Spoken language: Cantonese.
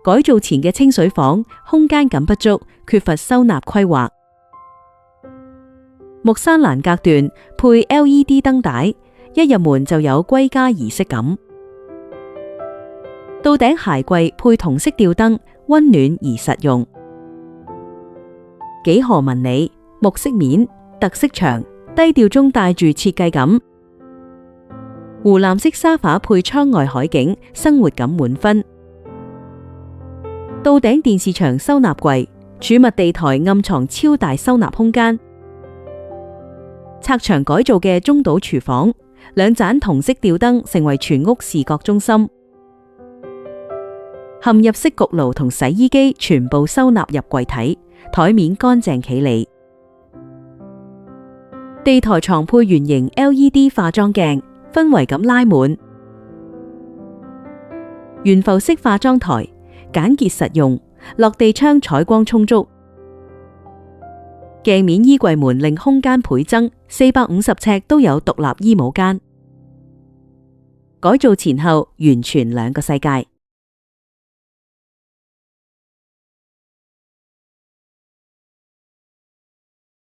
改造前嘅清水房空間感不足，缺乏收納規劃。木山欄隔斷配 LED 燈帶，一入門就有歸家儀式感。到頂鞋櫃配銅色吊燈，溫暖而實用。幾何紋理，木飾面，特色牆，低調中帶住設計感。湖藍色沙發配窗外海景，生活感滿分。到頂電視牆收納櫃，儲物地台暗藏超大收納空間。拆牆改造嘅中島廚房，兩盞銅色吊燈成為全屋視覺中心。嵌入式焗爐同洗衣機全部收納入櫃體，台面乾淨企理。地台床配圓形 LED 化妝鏡，氛圍感拉滿。懸浮式化妝台，簡潔實用，落地窗採光充足。鏡面衣櫃門令空間倍增，450尺都有獨立衣帽間。改造前後完全兩個世界。